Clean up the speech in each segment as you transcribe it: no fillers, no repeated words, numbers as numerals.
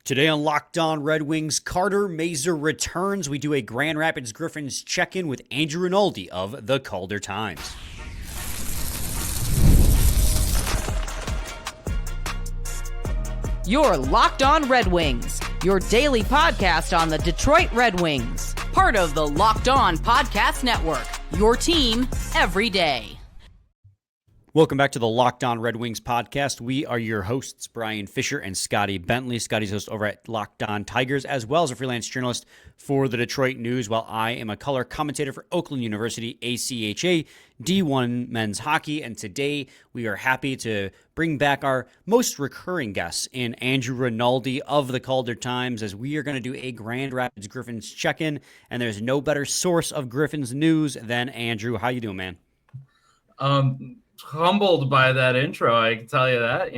Today on Locked On Red Wings, Carter Mazur returns. We do a Grand Rapids Griffins check-in with Andrew Rinaldi of the Calder Times. You're Locked On Red Wings, your daily podcast on the Detroit Red Wings. Part of the Locked On Podcast Network, your team every day. Welcome back to the Locked On Red Wings podcast. We are your hosts, Brian Fisher and Scotty Bentley. Scotty's host over at Locked On Tigers, as well as a freelance journalist for the Detroit News, while I am a color commentator for Oakland University, ACHA, D1 men's hockey. And today we are happy to bring back our most recurring guest in Andrew Rinaldi of the Calder Times, as we are going to do a Grand Rapids Griffins check-in. And there's no better source of Griffins news than Andrew. How you doing, man? Humbled by that intro, I can tell you that.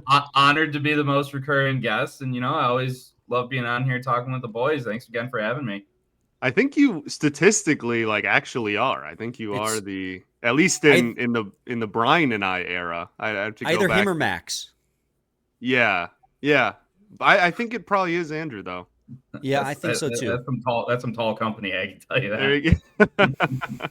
I'm honored to be the most recurring guest, and I always love being on here talking with the boys. Thanks again for having me. I think you statistically actually are. I think you are the, at least in the Brian and I era. I have to go either back. Him or Max. Yeah. I think it probably is Andrew though. Yeah, I think so too. That's some tall company, I can tell you that. There you go.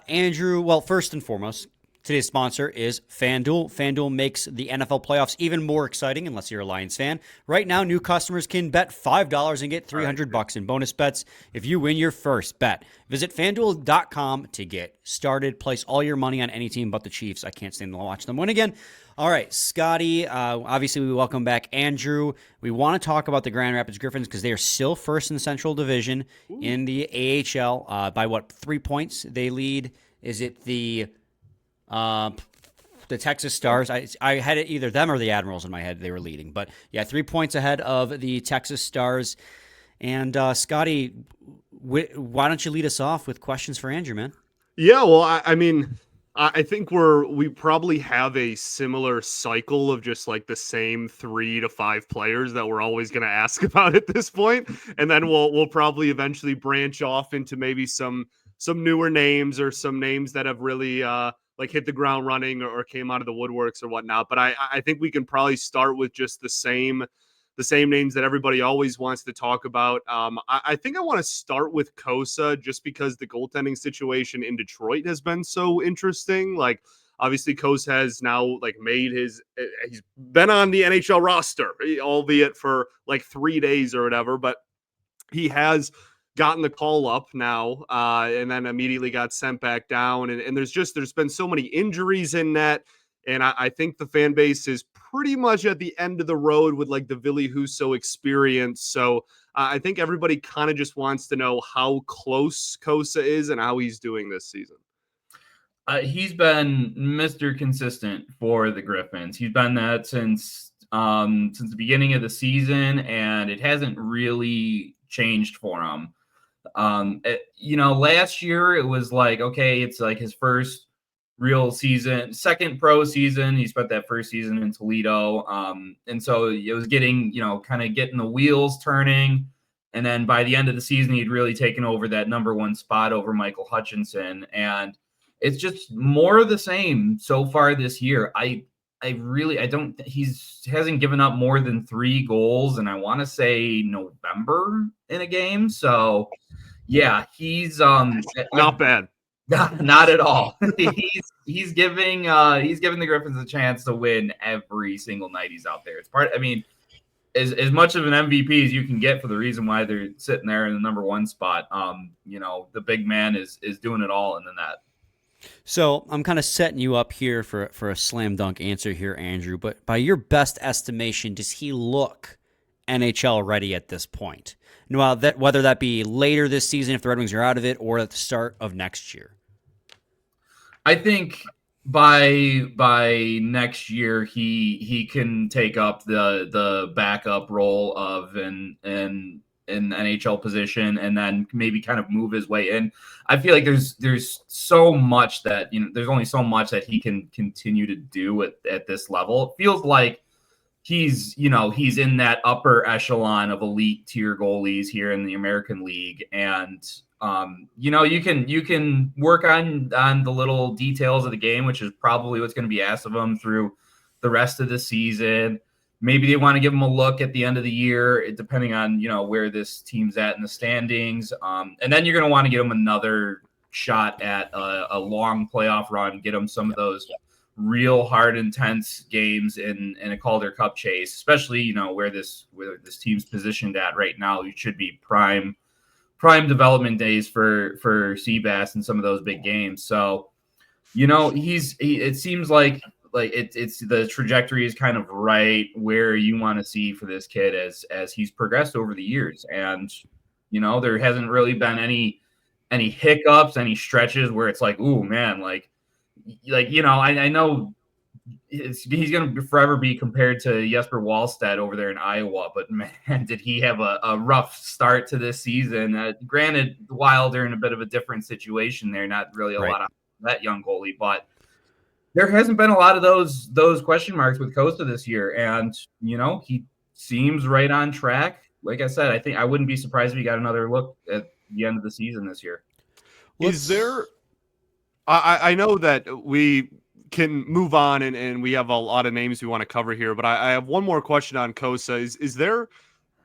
Andrew, well, first and foremost, today's sponsor is FanDuel. FanDuel makes the NFL playoffs even more exciting, unless you're a Lions fan. Right now, new customers can bet $5 and get $300 in bonus bets if you win your first bet. Visit FanDuel.com to get started. Place all your money on any team but the Chiefs. I can't stand to watch them win again. All right, Scotty, obviously we welcome back Andrew. We want to talk about the Grand Rapids Griffins because they are still first in the Central Division in the AHL by 3 points they lead? Is it the Texas Stars? I had it either them or the Admirals in my head they were leading. But yeah, 3 points ahead of the Texas Stars. And Scotty, why don't you lead us off with questions for Andrew, man? Yeah, well, I think we probably have a similar cycle of just like the same 3 to 5 players that we're always going to ask about at this point, and then we'll probably eventually branch off into maybe some newer names or some names that have really hit the ground running or came out of the woodworks or whatnot. But I think we can probably start with just the same names that everybody always wants to talk about. I think I want to start with Kosa just because the goaltending situation in Detroit has been so interesting. Like, obviously, Kosa has now he's been on the NHL roster, albeit for 3 days or whatever, but he has gotten the call up now and then immediately got sent back down. And there's been so many injuries in net. And I think the fan base is pretty much at the end of the road with the Ville Husso experience. So I think everybody kind of just wants to know how close Kosa is and how he's doing this season. He's been Mr. Consistent for the Griffins. He's been that since the beginning of the season, and it hasn't really changed for him. Last year it was it's his first real season, second pro season. He spent that first season in Toledo. And so it was getting the wheels turning. And then by the end of the season, he'd really taken over that number 1 spot over Michael Hutchinson. And it's just more of the same so far this year. He hasn't given up more than 3 goals. And I want to say November in a game. So yeah, he's not bad. Not at all. He's giving the Griffins a chance to win every single night he's out there. It's as much of an MVP as you can get for the reason why they're sitting there in the number 1 spot. The big man is doing it all in the net. So I'm kind of setting you up here for a slam dunk answer here, Andrew. But by your best estimation, does he look NHL ready at this point? Now, whether that be later this season if the Red Wings are out of it, or at the start of next year. I think by next year he can take up the backup role of an NHL position and then maybe kind of move his way in. I feel like there's so much that there's only so much that he can continue to do at this level. It feels like he's in that upper echelon of elite tier goalies here in the American League, and you can work on the little details of the game, which is probably what's going to be asked of him through the rest of the season. Maybe they want to give him a look at the end of the year, depending on, where this team's at in the standings. And then you're going to want to get him another shot at a long playoff run, get him some of those real hard, intense games in a Calder Cup chase, especially, where this team's positioned at right now. It should be prime development days for Seabass in some of those big games. So, it seems like it's the trajectory is kind of right where you want to see for this kid as he's progressed over the years. And, there hasn't really been any hiccups, any stretches where it's like, ooh, man, I know he's going to forever be compared to Jesper Wallstedt over there in Iowa, but man, did he have a rough start to this season. Granted, Wilder in a bit of a different situation there, not really a lot of that young goalie, but there hasn't been a lot of those question marks with Costa this year. And, he seems right on track. Like I said, I wouldn't be surprised if he got another look at the end of the season this year. Is there, I know that we can move on and we have a lot of names we want to cover here, but I have one more question on Costa. Is there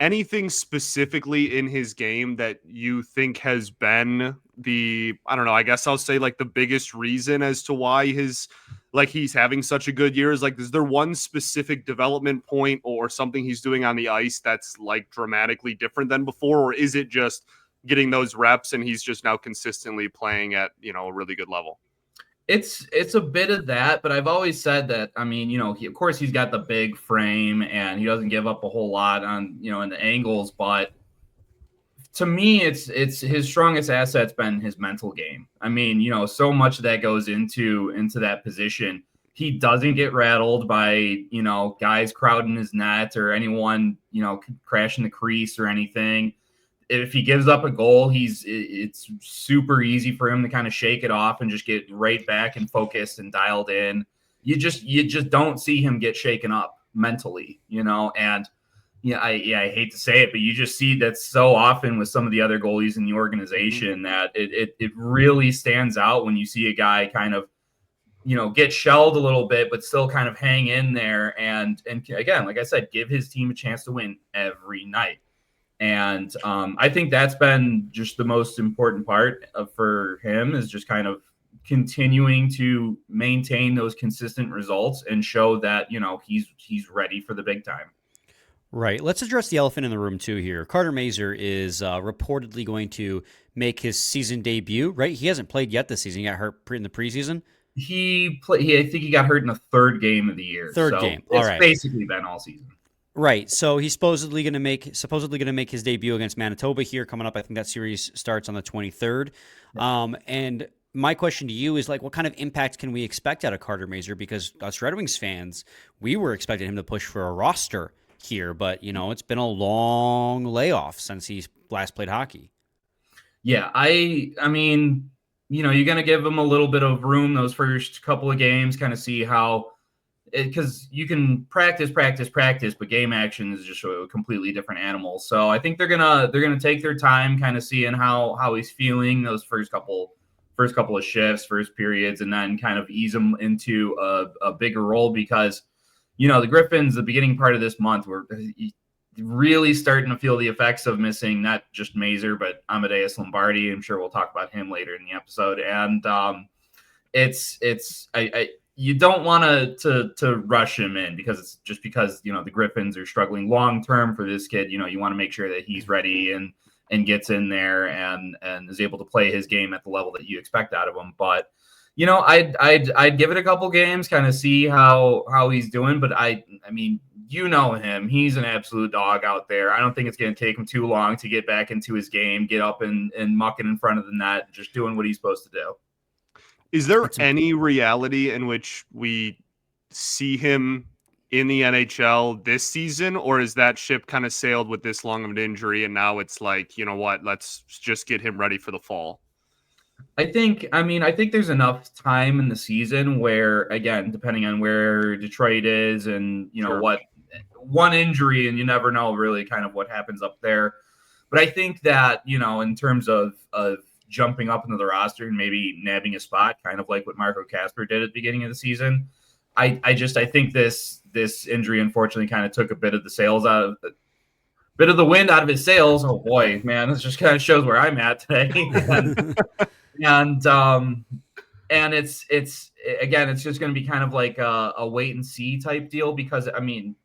anything specifically in his game that you think has been I don't know, I guess I'll say like the biggest reason as to why he's having such a good year? Is there one specific development point or something he's doing on the ice that's like dramatically different than before? Or is it just getting those reps and he's just now consistently playing at, a really good level? It's a bit of that, but I've always said that, of course he's got the big frame and he doesn't give up a whole lot on, in the angles, but to me, it's his strongest asset's been his mental game. So much of that goes into that position. He doesn't get rattled by, guys crowding his net or anyone, crashing the crease or anything. If he gives up a goal, it's super easy for him to kind of shake it off and just get right back and focused and dialed in. You just don't see him get shaken up mentally, and I hate to say it, but you just see that so often with some of the other goalies in the organization that it really stands out when you see a guy kind of, get shelled a little bit, but still kind of hang in there. And again, like I said, give his team a chance to win every night. And I think that's been just the most important part for him, is just kind of continuing to maintain those consistent results and show that, he's ready for the big time. Right. Let's address the elephant in the room too here. Carter Mazur is reportedly going to make his season debut, right? He hasn't played yet this season. He got hurt in the preseason. I think he got hurt in the third game of the year. Third game. All right. It's basically been all season. Right. So he's supposedly going to make his debut against Manitoba here coming up. I think that series starts on the 23rd. And my question to you is, what kind of impact can we expect out of Carter Mazur? Because us Red Wings fans, we were expecting him to push for a roster here, but it's been a long layoff since he's last played hockey. Yeah, I mean, you're going to give him a little bit of room those first couple of games, kind of see how, because you can practice, but game action is just a completely different animal. So I think they're gonna take their time, kind of seeing how he's feeling those first couple of shifts, first periods, and then kind of ease him into a bigger role, because the Griffins, the beginning part of this month, were really starting to feel the effects of missing not just Mazur but Amadeus Lombardi. I'm sure we'll talk about him later in the episode, and you don't want to rush him in, because it's just because the Griffins are struggling long term for this kid. You want to make sure that he's ready and gets in there and is able to play his game at the level that you expect out of him. But I'd give it a couple games, kind of see how he's doing. But I mean, him, he's an absolute dog out there. I don't think it's going to take him too long to get back into his game, get up and mucking in front of the net, just doing what he's supposed to do. Is there any reality in which we see him in the NHL this season, or is that ship kind of sailed with this long of an injury and now it's like, let's just get him ready for the fall? I think there's enough time in the season where, again, depending on where Detroit is and, Sure. what one injury, and you never know really kind of what happens up there. But I think that, in terms of jumping up into the roster and maybe nabbing a spot, kind of like what Marco Casper did at the beginning of the season, I think this injury unfortunately kind of took a bit of the wind out of his sails. Oh boy, man, this just kind of shows where I'm at today. and it's again, it's just going to be kind of like a wait and see type deal, because I mean,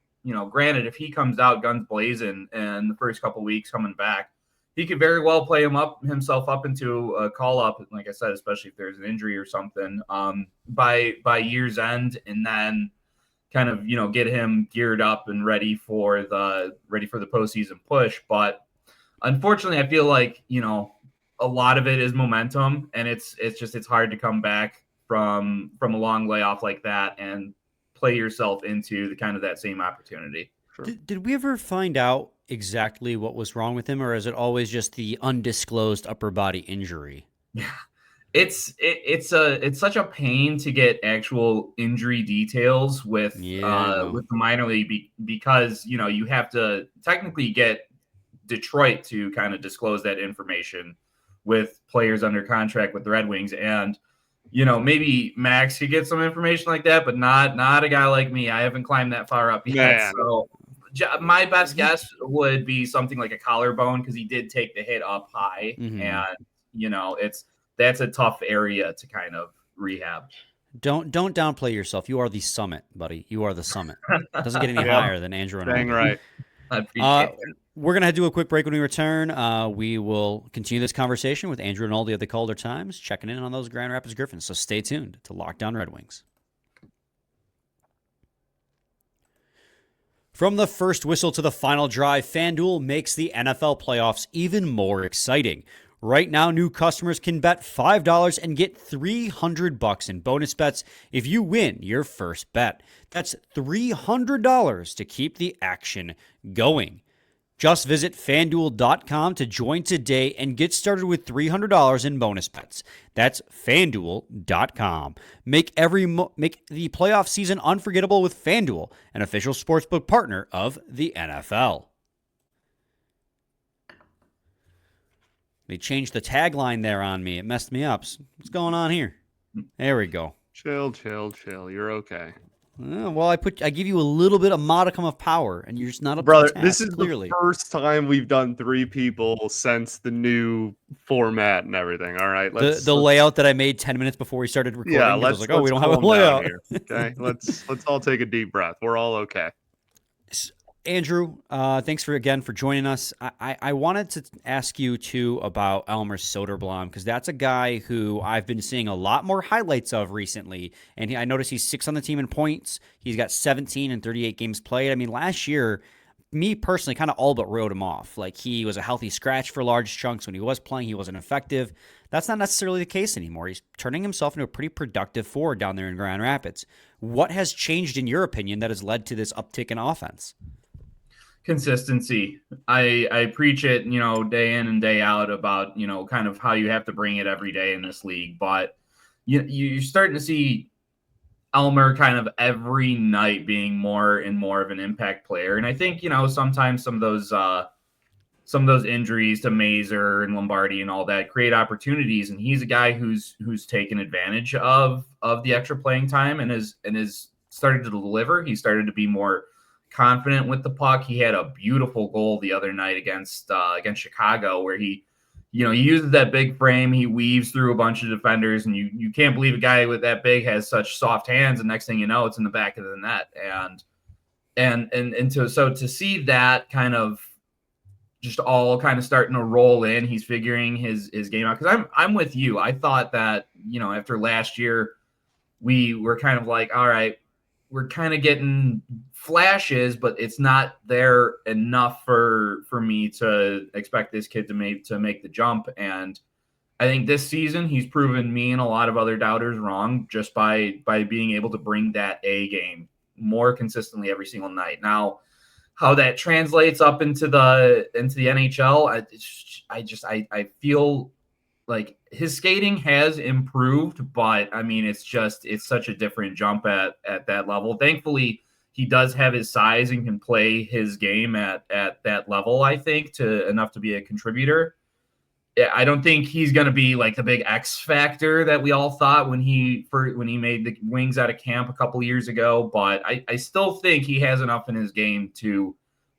granted, if he comes out guns blazing in the first couple weeks coming back, he could very well play himself up into a call up, like I said, especially if there's an injury or something by year's end, and then kind of get him geared up and ready for the postseason push. But unfortunately, I feel like a lot of it is momentum, and it's hard to come back from a long layoff like that and play yourself into the kind of that same opportunity. Sure. Did we ever find out exactly what was wrong with him, or is it always just the undisclosed upper body injury? Yeah, it's such a pain to get actual injury details with the minor league because you have to technically get Detroit to kind of disclose that information with players under contract with the Red Wings, and maybe Max could get some information like that, but not a guy like me. I haven't climbed that far up yet. Man. So my best guess would be something like a collarbone, because he did take the hit up high, and that's a tough area to kind of rehab. Don't downplay yourself. You are the summit, buddy. You are the summit. It doesn't get any higher than Andrew Rinaldi. Dang right. I appreciate it. We're going to do a quick break. When we return, we will continue this conversation with Andrew Rinaldi of the Calder Times, checking in on those Grand Rapids Griffins. So stay tuned to Lockdown Red Wings. From the first whistle to the final drive, FanDuel makes the NFL playoffs even more exciting. Right now, new customers can bet $5 and get $300 in bonus bets if you win your first bet. That's $300 to keep the action going. Just visit FanDuel.com to join today and get started with $300 in bonus bets. That's FanDuel.com. Make the playoff season unforgettable with FanDuel, an official sportsbook partner of the NFL. They changed the tagline there on me. It messed me up. What's going on here? There we go. Chill. You're okay. Well, I give you a little bit of modicum of power, and you're just not up Brother, to the task, this is clearly. the first time we've done 3 people since the new format and everything. All right, the layout that I made 10 minutes before we started recording. Yeah, I was like, we don't have a layout here. Okay, let's all take a deep breath. We're all okay. Andrew, thanks for joining us. I wanted to ask you too about Elmer Soderstrom, because that's a guy who I've been seeing a lot more highlights of recently. And I noticed he's 6th on the team in points. He's got 17 and 38 games played. I mean, last year, me personally kind of all but wrote him off. Like, he was a healthy scratch for large chunks. When he was playing, he wasn't effective. That's not necessarily the case anymore. He's turning himself into a pretty productive forward down there in Grand Rapids. What has changed, in your opinion, that has led to this uptick in offense? Consistency. I preach it, day in and day out about, kind of how you have to bring it every day in this league. But you're starting to see Elmer kind of every night being more and more of an impact player. And I think, sometimes some of those injuries to Mazur and Lombardi and all that create opportunities. And he's a guy who's taken advantage of the extra playing time and is started to deliver. He started to be more confident with the puck. He had a beautiful goal the other night against Chicago, where he uses that big frame. He weaves through a bunch of defenders, and you can't believe a guy with that big has such soft hands. And next thing you know, it's in the back of the net. So to see that kind of just all kind of starting to roll in, he's figuring his game out. Because I'm with you. I thought that after last year, we were kind of like, all right, we're kind of getting flashes, but it's not there enough for me to expect this kid to make the jump. And I think this season he's proven me and a lot of other doubters wrong just by being able to bring that A game more consistently every single night. Now, how that translates up into the NHL, I feel like his skating has improved, but I mean, it's such a different jump at that level. Thankfully, he does have his size and can play his game at that level, I think, to enough to be a contributor. I don't think he's going to be like the big X factor that we all thought when he made the Wings out of camp a couple years ago. But I still think he has enough in his game to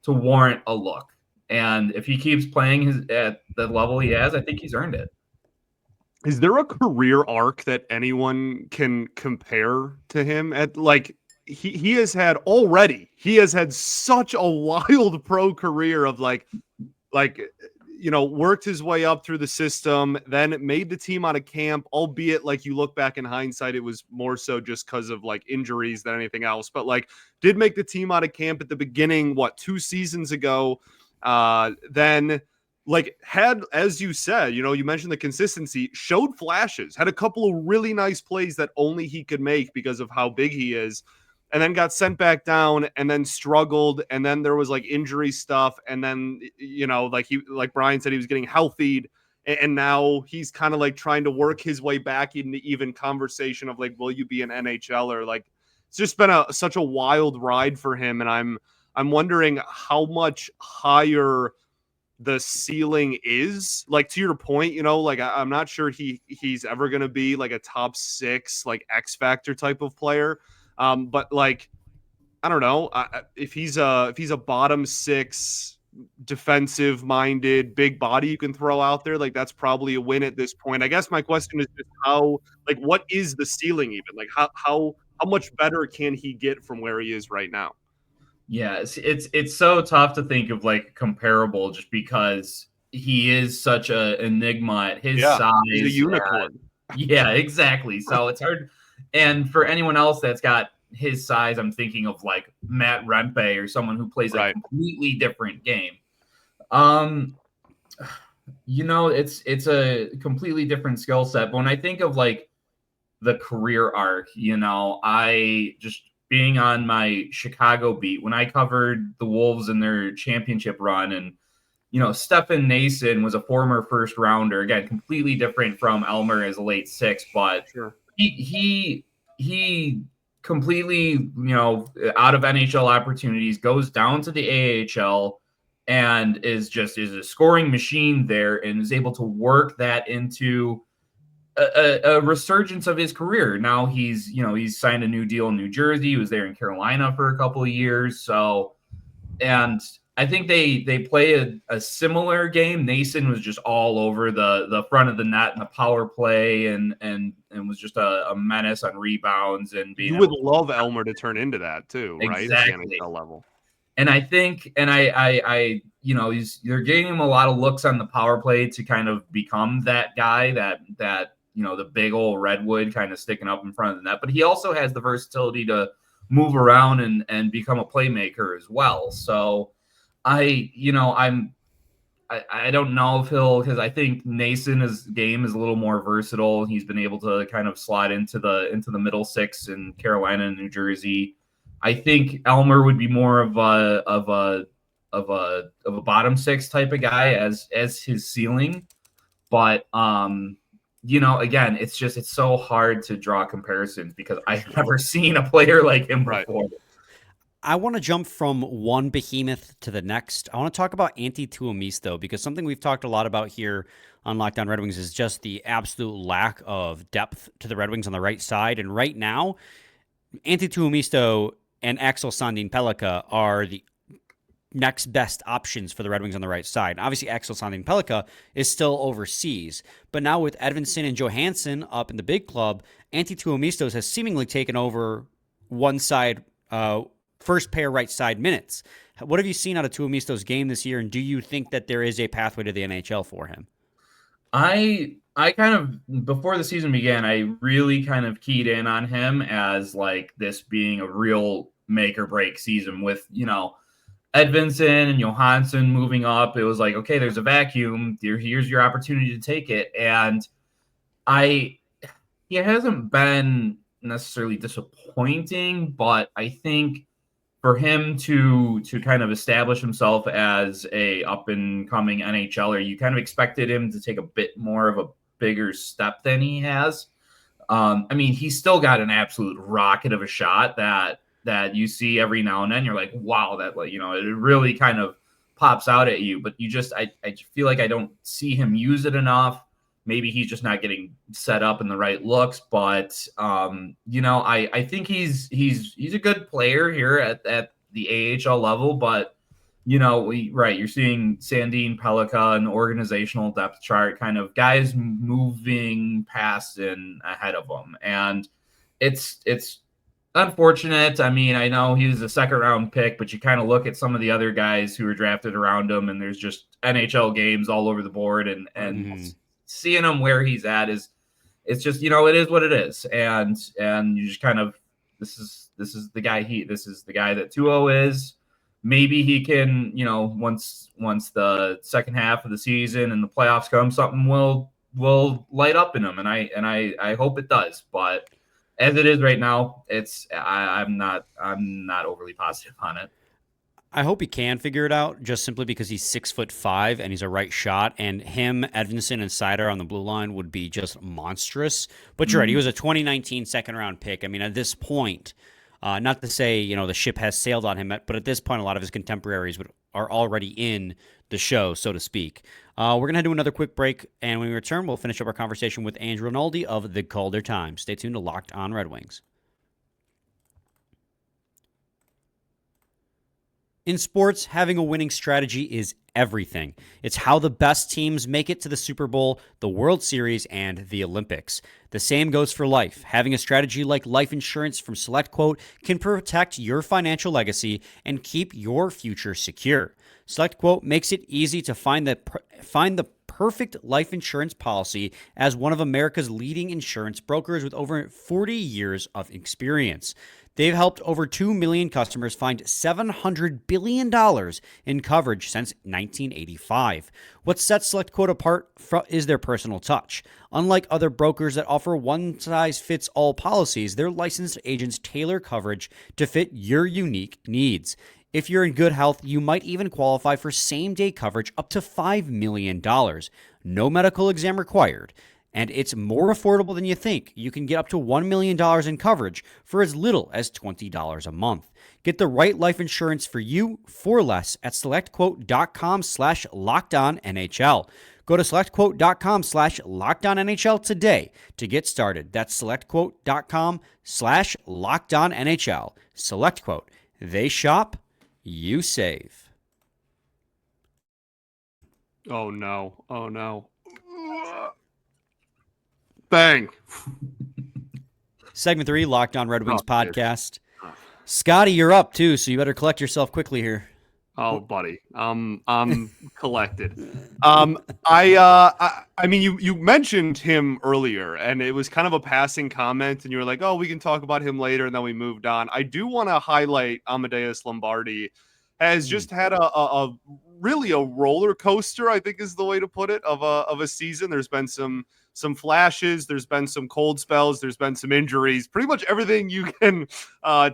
warrant a look. And if he keeps playing at the level he has, I think he's earned it. Is there a career arc that anyone can compare to him at? Like, he has had such a wild pro career of like worked his way up through the system, then made the team out of camp, albeit like you look back in hindsight, it was more so just because of like injuries than anything else. But like did make the team out of camp at the beginning, 2 seasons ago. Then like had, as you said, you mentioned the consistency, showed flashes, had a couple of really nice plays that only he could make because of how big he is. And then got sent back down and then struggled. And then there was like injury stuff. And then, like Brian said, he was getting healthied. And now he's kind of like trying to work his way back into even conversation of like, will you be an NHLer? Like, it's just been such a wild ride for him. And I'm wondering how much higher the ceiling is. Like, to your point, like I'm not sure he's ever going to be like a top 6, like X factor type of player. But like, I don't know if he's a bottom 6 defensive minded big body you can throw out there. Like that's probably a win at this point. I guess my question is just what is the ceiling even? Like how much better can he get from where he is right now? Yeah, it's so tough to think of like comparable just because he is such a enigma at his size. He's a unicorn. Yeah, exactly. So it's hard. And for anyone else that's got his size, I'm thinking of like Matt Rempe or someone who plays a completely different game. It's a completely different skill set. But when I think of like the career arc, I just being on my Chicago beat when I covered the Wolves in their championship run, and Stefan Nason was a former first rounder, again completely different from Elmer as a late 6, but sure. He completely, out of NHL opportunities, goes down to the AHL and is a scoring machine there and is able to work that into a resurgence of his career. Now he's signed a new deal in New Jersey. He was there in Carolina for a couple of years. So, and I think they play a similar game. Nason was just all over the front of the net in the power play and was just a menace on rebounds and being. You would love Elmer to turn into that too, right? Exactly. At the NHL level. And I think, they're getting him a lot of looks on the power play to kind of become that guy that the big old redwood kind of sticking up in front of the net. But he also has the versatility to move around and become a playmaker as well. So. I don't know if because I think Nason's game is a little more versatile. He's been able to kind of slide into the middle 6 in Carolina and New Jersey. I think Elmer would be more of a bottom 6 type of guy as his ceiling. But again, it's so hard to draw comparisons because I've never seen a player like him before. I want to jump from one behemoth to the next. I want to talk about Tuomisto because something we've talked a lot about here on Locked On Red Wings is just the absolute lack of depth to the Red Wings on the right side. And right now, Tuomisto and Axel Sandin-Pellikka are the next best options for the Red Wings on the right side. Obviously, Axel Sandin-Pellikka is still overseas. But now with Edvinsson and Johansson up in the big club, Tuomisto has seemingly taken over one side first pair right side minutes. What have you seen out of Tuomisto's game this year, and do you think that there is a pathway to the NHL for him? I kind of, before the season began, I really kind of keyed in on him as like this being a real make or break season with, Edvinsson and Johansson moving up. It was like, okay, there's a vacuum. Here's your opportunity to take it. And he hasn't been necessarily disappointing, but I think for him to kind of establish himself as a up and coming NHLer, you kind of expected him to take a bit more of a bigger step than he has. He's still got an absolute rocket of a shot that you see every now and then. You're like, wow, that it really kind of pops out at you, but I feel like I don't see him use it enough. Maybe he's just not getting set up in the right looks, but I think he's a good player here at the AHL level, but you're seeing Sandin, Pelika, an organizational depth chart, kind of guys moving past and ahead of them, and it's unfortunate. I mean, I know he was a second-round pick, but you kind of look at some of the other guys who were drafted around him, and there's just NHL games all over the board, and seeing him where he's at it's just it is what it is, and you just kind of this is the guy that 2-0 is. Maybe he can, once the second half of the season and the playoffs come, something will light up in him, and I hope it does, but as it is right now, I'm not overly positive on it. I hope he can figure it out, just simply because he's 6'5" and he's a right shot, and him, Edvinsson, and Seider on the blue line would be just monstrous. But you're right, he was a 2019 second-round pick. I mean, at this point, not to say the ship has sailed on him, but at this point, a lot of his contemporaries are already in the show, so to speak. We're going to do another quick break, and when we return, we'll finish up our conversation with Andrew Rinaldi of the Calder Times. Stay tuned to Locked On Red Wings. In sports, having a winning strategy is everything. It's how the best teams make it to the Super Bowl, the World Series, and the Olympics. The same goes for life. Having a strategy like life insurance from SelectQuote can protect your financial legacy and keep your future secure. SelectQuote makes it easy to find the perfect life insurance policy as one of America's leading insurance brokers with over 40 years of experience. They've helped over 2 million customers find $700 billion in coverage since 1985. What sets SelectQuote apart is their personal touch. Unlike other brokers that offer one-size-fits-all policies, their licensed agents tailor coverage to fit your unique needs. If you're in good health, you might even qualify for same-day coverage up to $5 million. No medical exam required. And it's more affordable than you think. You can get up to $1 million in coverage for as little as $20 a month. Get the right life insurance for you for less at SelectQuote.com/LockedOnNHL. Go to SelectQuote.com/LockedOnNHL today to get started. That's SelectQuote.com/LockedOnNHL. SelectQuote. They shop, you save. Oh no. Oh no. Bang. Segment 3, Locked On Red Wings podcast. Scotty, you're up too, so you better collect yourself quickly here. Oh, buddy. I'm collected. I mean, you mentioned him earlier, and it was kind of a passing comment, and you were like, "Oh, we can talk about him later," and then we moved on. I do want to highlight Amadeus Lombardi has just had a really a roller coaster, I think is the way to put it, of a season. There's been some flashes, there's been some cold spells, there's been some injuries. Pretty much everything you can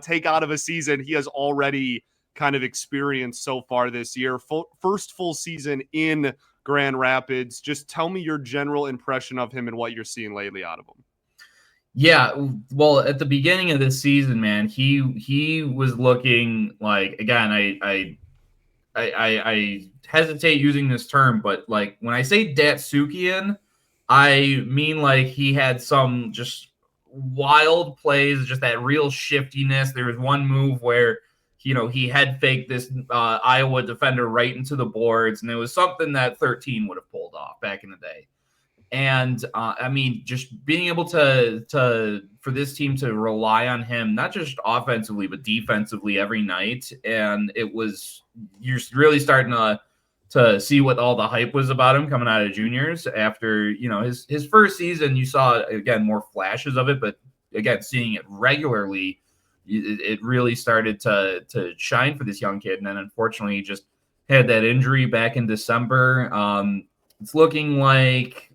take out of a season, he has already kind of experienced so far this year. First full season in Grand Rapids. Just tell me your general impression of him and what you're seeing lately out of him. Yeah, well, at the beginning of this season, man, he was looking like, again, I hesitate using this term, but like when I say Datsukian, I mean like he had some just wild plays, just that real shiftiness. There was one move where he head faked this Iowa defender right into the boards, and it was something that 13 would have pulled off back in the day. And I mean, just being able to for this team to rely on him, not just offensively, but defensively every night. And you're really starting to see what all the hype was about him coming out of juniors after, his first season. You saw, again, more flashes of it, but again, seeing it regularly, it really started to shine for this young kid. And then unfortunately, he just had that injury back in December. It's looking like,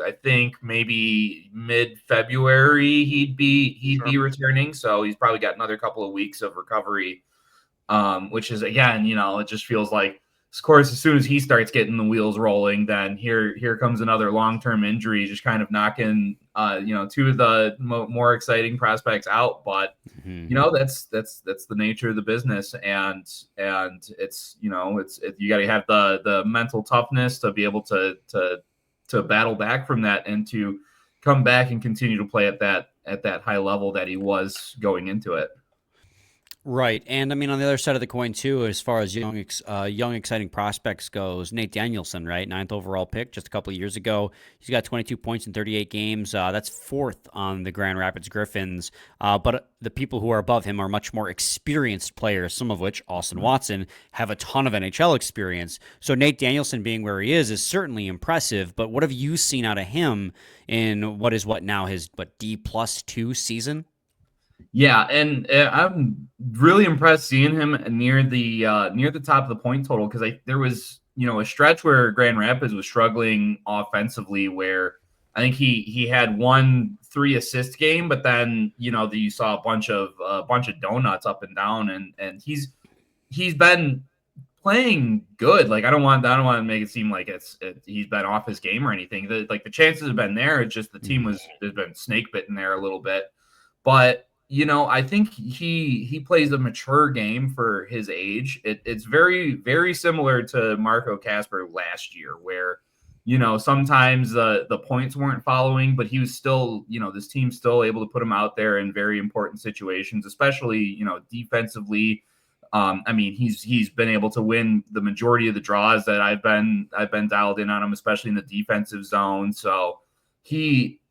I think maybe mid-February he'd be returning. So he's probably got another couple of weeks of recovery, which is, again, it just feels like of course, as soon as he starts getting the wheels rolling, then here comes another long-term injury, just kind of knocking two of the more exciting prospects out. But that's the nature of the business, and it's you got to have the mental toughness to be able to battle back from that and to come back and continue to play at that high level that he was going into it. Right. And I mean, on the other side of the coin, too, as far as young, exciting prospects goes, Nate Danielson, right? 9th overall pick just a couple of years ago. He's got 22 points in 38 games. That's 4th on the Grand Rapids Griffins. But the people who are above him are much more experienced players, some of which, Austin Watson, have a ton of NHL experience. So Nate Danielson being where he is certainly impressive. But what have you seen out of him in what now his D+2 season? Yeah, and I'm really impressed seeing him near the top of the point total, because there was a stretch where Grand Rapids was struggling offensively, where I think he had 1 3-assist game, but then you saw a bunch of donuts up and down, and he's been playing good. Like I don't want to make it seem like he's been off his game or anything. The chances have been there. It's just the team has been snake bitten there a little bit, but. I think he plays a mature game for his age. It's very, very similar to Marco Casper last year, where, sometimes the points weren't following, but he was still, this team's still able to put him out there in very important situations, especially, defensively. I mean, he's been able to win the majority of the draws that I've been dialed in on him, especially in the defensive zone. So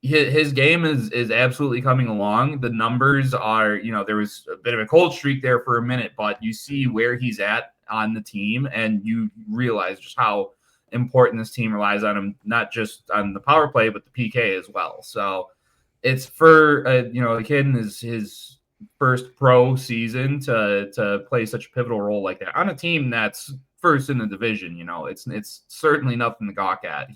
his game is absolutely coming along. The numbers are, there was a bit of a cold streak there for a minute, but you see where he's at on the team, and you realize just how important this team relies on him, not just on the power play, but the PK as well. So it's for, the kid in his first pro season to play such a pivotal role like that on a team that's first in the division. It's certainly nothing to gawk at.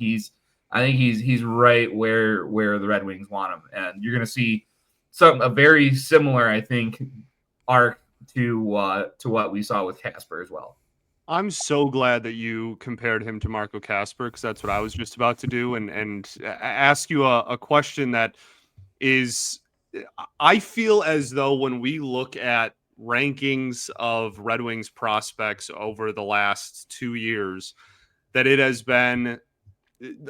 I think he's right where the Red Wings want him, and you're going to see a very similar, I think, arc to what we saw with Casper as well. I'm so glad that you compared him to Marco Casper, because that's what I was just about to do, and ask you a question that is, I feel as though when we look at rankings of Red Wings prospects over the last 2 years, that it has been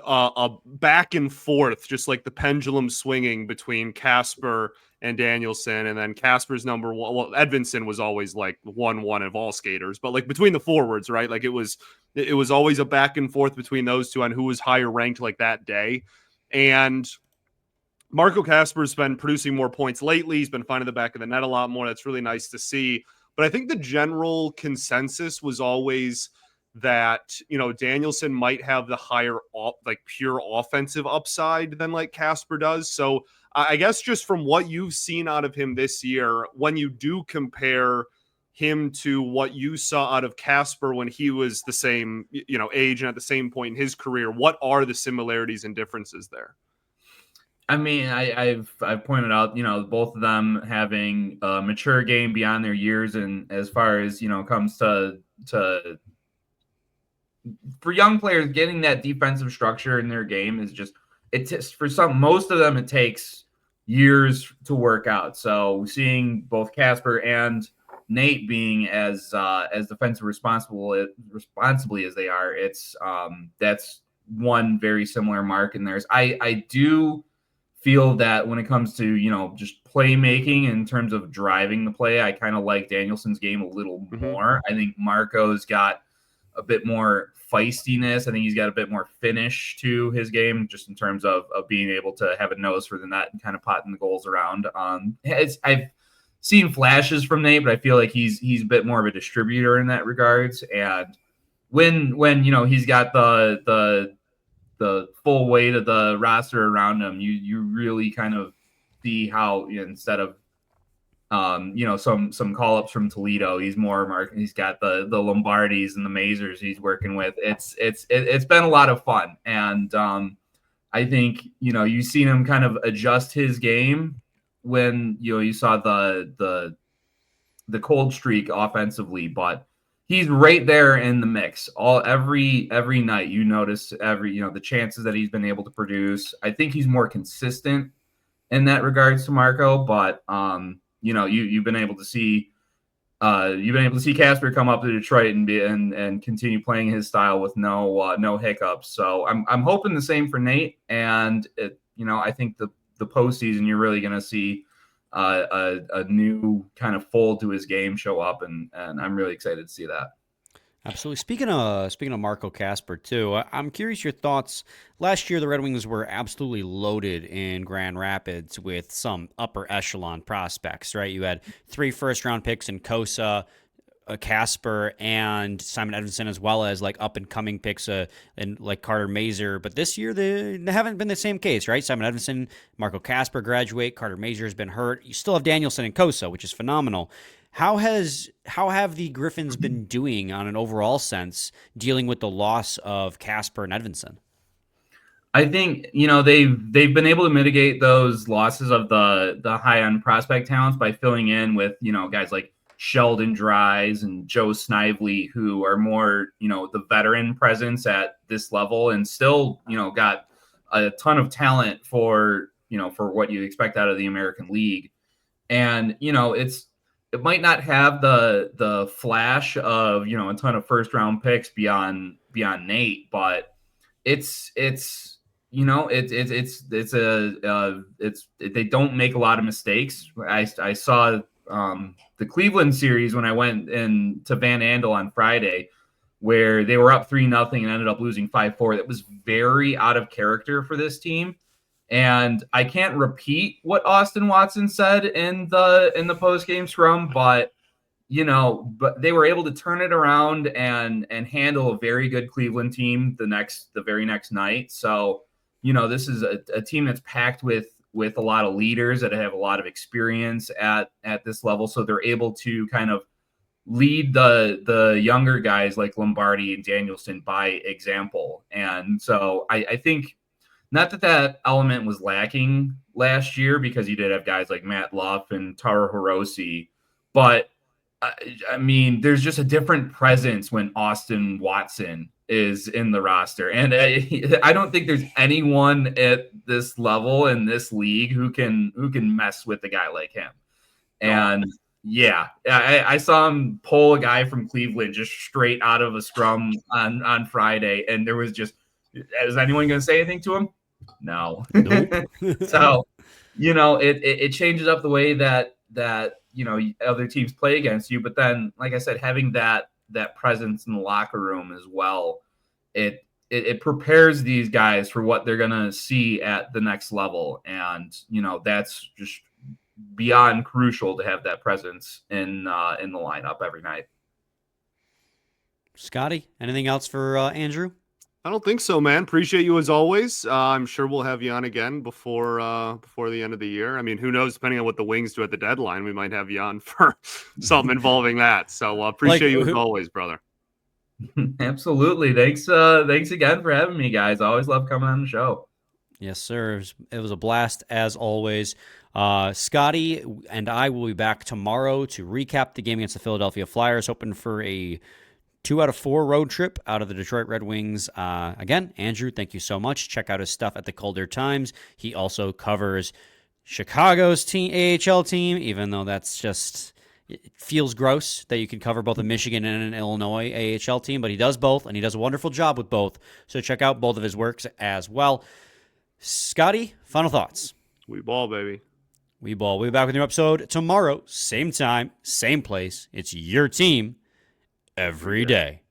a back and forth, just like the pendulum swinging between Casper and Danielson, and then Casper's number one. Well, Edvinsson was always like 1-1 of all skaters, but like between the forwards, right? Like it was always a back and forth between those two on who was higher ranked like that day. And Marco Casper's been producing more points lately. He's been finding the back of the net a lot more. That's really nice to see. But I think the general consensus was always that, Danielson might have the higher, like pure offensive upside than like Casper does. So I guess just from what you've seen out of him this year, when you do compare him to what you saw out of Casper when he was the same, age and at the same point in his career, what are the similarities and differences there? I mean, I've pointed out, both of them having a mature game beyond their years, and as far as comes to for young players, getting that defensive structure in their game is just, most of them, it takes years to work out. So seeing both Casper and Nate being as defensive responsibly as they are, it's that's one very similar mark in theirs. I do feel that when it comes to, just playmaking in terms of driving the play, I kind of like Danielson's game a little more. I think Marco's got a bit more feistiness. I think he's got a bit more finish to his game, just in terms of being able to have a nose for the net and kind of potting the goals around. I've seen flashes from Nate, but I feel like he's a bit more of a distributor in that regards. And when he's got the full weight of the roster around him, you really kind of see how, instead of some call-ups from Toledo, he's got the Lombardis and the Mazurs he's working with. It's been a lot of fun. And I think, you've seen him kind of adjust his game when, you saw the cold streak offensively, but he's right there in the mix. Every night you notice the chances that he's been able to produce. I think he's more consistent in that regards to Marco, but you've been able to see Casper come up to Detroit and continue playing his style with no hiccups. So I'm hoping the same for Nate, and I think the postseason you're really going to see a new kind of fold to his game show up, and I'm really excited to see that. Absolutely. Speaking of Marco Casper too, I'm curious your thoughts. Last year, the Red Wings were absolutely loaded in Grand Rapids with some upper echelon prospects. Right, you had 3 first-round picks in Kosa, Casper, and Simon Edvinsson, as well as like up and coming picks and like Carter Mazur. But this year, they haven't been the same case. Right, Simon Edvinsson, Marco Casper graduate. Carter Mazur has been hurt. You still have Danielson and Kosa, which is phenomenal. How have the Griffins been doing on an overall sense, dealing with the loss of Casper and Edvinsson? I think they've been able to mitigate those losses of the high end prospect talents by filling in with guys like Sheldon Dries and Joe Snively, who are more the veteran presence at this level, and still got a ton of talent for what you expect out of the American League. And it might not have the flash of a ton of first round picks beyond Nate, but they don't make a lot of mistakes. I saw the Cleveland series when I went to Van Andel on Friday, where they were up 3-0 and ended up losing 5-4. That was very out of character for this team. And I can't repeat what Austin Watson said in the post-game scrum, but they were able to turn it around and handle a very good Cleveland team the very next night. So, this is a team that's packed with a lot of leaders that have a lot of experience at this level. So they're able to kind of lead the younger guys like Lombardi and Danielson by example. And so I think, not that element was lacking last year, because you did have guys like Matt Luff and Taro Hirose, but I mean, there's just a different presence when Austin Watson is in the roster. And I don't think there's anyone at this level in this league who can mess with a guy like him. And yeah, I saw him pull a guy from Cleveland just straight out of a scrum on Friday. And there was just, is anyone going to say anything to him? No. Nope. So, it changes up the way that other teams play against you. But then, like I said, having that presence in the locker room as well, it prepares these guys for what they're going to see at the next level. And, that's just beyond crucial to have that presence in the lineup every night. Scotty, anything else for Andrew? I don't think so, man. Appreciate you as always. I'm sure we'll have you on again before the end of the year. I mean, who knows? Depending on what the Wings do at the deadline, we might have you on for something involving that. So appreciate you as always, brother. Absolutely. Thanks again for having me, guys. I always love coming on the show. Yes, sir. It was a blast as always. Scotty and I will be back tomorrow to recap the game against the Philadelphia Flyers, hoping for a 2 out of 4 road trip out of the Detroit Red Wings. Again, Andrew, thank you so much. Check out his stuff at the Calder Times. He also covers Chicago's AHL team, even though it feels gross that you can cover both a Michigan and an Illinois AHL team, but he does both, and he does a wonderful job with both. So check out both of his works as well. Scotty, final thoughts. We ball, baby. We ball. We'll be back with a new episode tomorrow, same time, same place. It's your team every day.